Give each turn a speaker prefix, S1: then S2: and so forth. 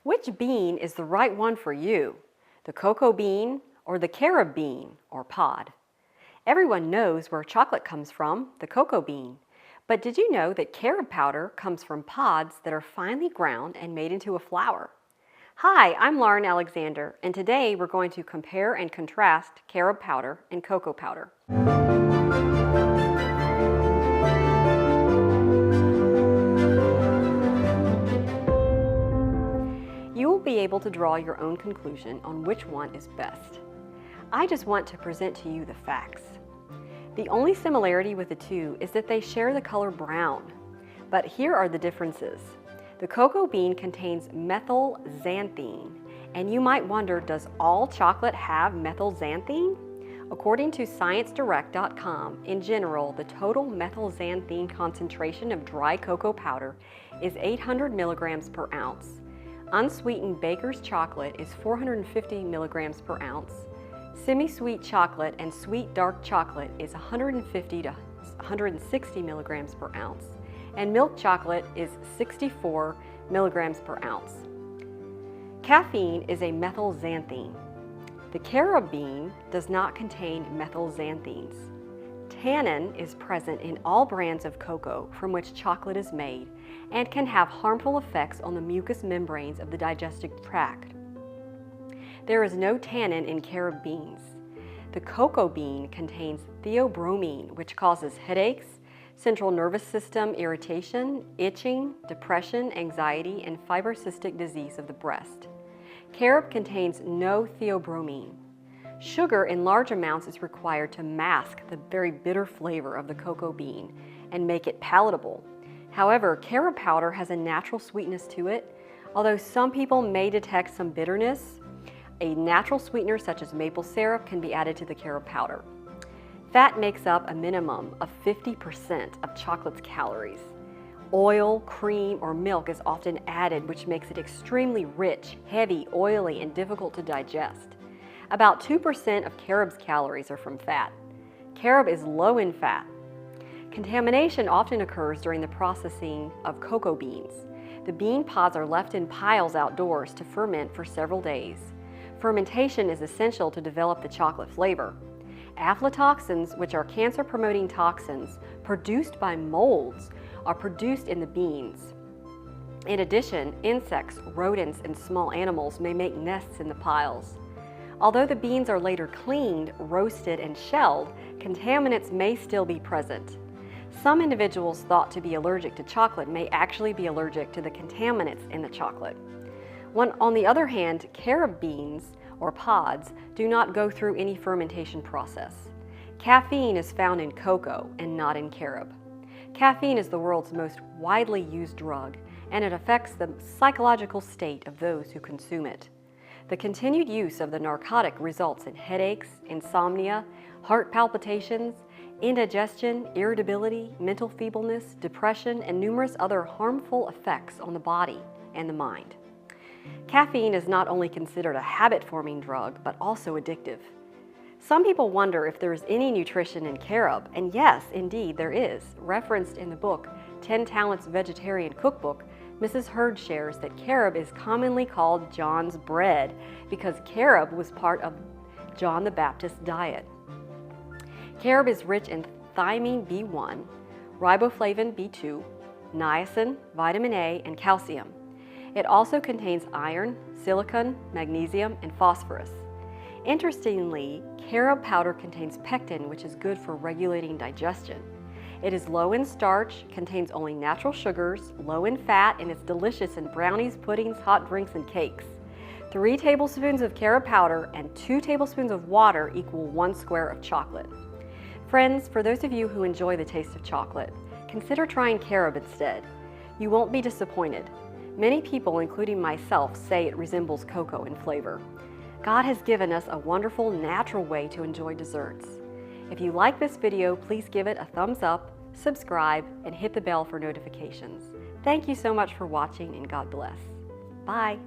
S1: Which bean is the right one for you? The cocoa bean or the carob bean or pod? Everyone knows where chocolate comes from, the cocoa bean. But did you know that carob powder comes from pods that are finely ground and made into a flour? Hi, I'm Lauren Alexander, and today we're going to compare and contrast carob powder and cocoa powder. You will be able to draw your own conclusion on which one is best. I just want to present to you the facts. The only similarity with the two is that they share the color brown. But here are the differences. The cocoa bean contains methylxanthine, and you might wonder, does all chocolate have methylxanthine? According to ScienceDirect.com, in general, the total methylxanthine concentration of dry cocoa powder is 800 milligrams per ounce. Unsweetened baker's chocolate is 450 milligrams per ounce. Semi-sweet chocolate and sweet dark chocolate is 150 to 160 milligrams per ounce. And milk chocolate is 64 milligrams per ounce. Caffeine is a methylxanthine. The carob bean does not contain methylxanthines. Tannin is present in all brands of cocoa from which chocolate is made and can have harmful effects on the mucous membranes of the digestive tract. There is no tannin in carob beans. The cocoa bean contains theobromine, which causes headaches, central nervous system irritation, itching, depression, anxiety, and fibrocystic disease of the breast. Carob contains no theobromine. Sugar in large amounts is required to mask the very bitter flavor of the cocoa bean and make it palatable. However, carob powder has a natural sweetness to it. Although some people may detect some bitterness, a natural sweetener such as maple syrup can be added to the carob powder. Fat makes up a minimum of 50% of chocolate's calories. Oil, cream, or milk is often added, which makes it extremely rich, heavy, oily, and difficult to digest. About 2% of carob's calories are from fat. Carob is low in fat. Contamination often occurs during the processing of cocoa beans. The bean pods are left in piles outdoors to ferment for several days. Fermentation is essential to develop the chocolate flavor. Aflatoxins, which are cancer-promoting toxins produced by molds, are produced in the beans. In addition, insects, rodents, and small animals may make nests in the piles. Although the beans are later cleaned, roasted, and shelled, contaminants may still be present. Some individuals thought to be allergic to chocolate may actually be allergic to the contaminants in the chocolate. On the other hand, carob beans, or pods, do not go through any fermentation process. Caffeine is found in cocoa and not in carob. Caffeine is the world's most widely used drug, and it affects the psychological state of those who consume it. The continued use of the narcotic results in headaches, insomnia, heart palpitations, indigestion, irritability, mental feebleness, depression, and numerous other harmful effects on the body and the mind. Caffeine is not only considered a habit-forming drug, but also addictive. Some people wonder if there is any nutrition in carob, and yes, indeed there is. Referenced in the book 10 Talents Vegetarian Cookbook, Mrs. Hurd shares that carob is commonly called John's bread because carob was part of John the Baptist's diet. Carob is rich in thiamine B1, riboflavin B2, niacin, vitamin A, and calcium. It also contains iron, silicon, magnesium, and phosphorus. Interestingly, carob powder contains pectin, which is good for regulating digestion. It is low in starch, contains only natural sugars, low in fat, and is delicious in brownies, puddings, hot drinks, and cakes. 3 tablespoons of carob powder and 2 tablespoons of water equal 1 square of chocolate. Friends, for those of you who enjoy the taste of chocolate, consider trying carob instead. You won't be disappointed. Many people, including myself, say it resembles cocoa in flavor. God has given us a wonderful, natural way to enjoy desserts. If you like this video, please give it a thumbs up, subscribe, and hit the bell for notifications. Thank you so much for watching, and God bless. Bye.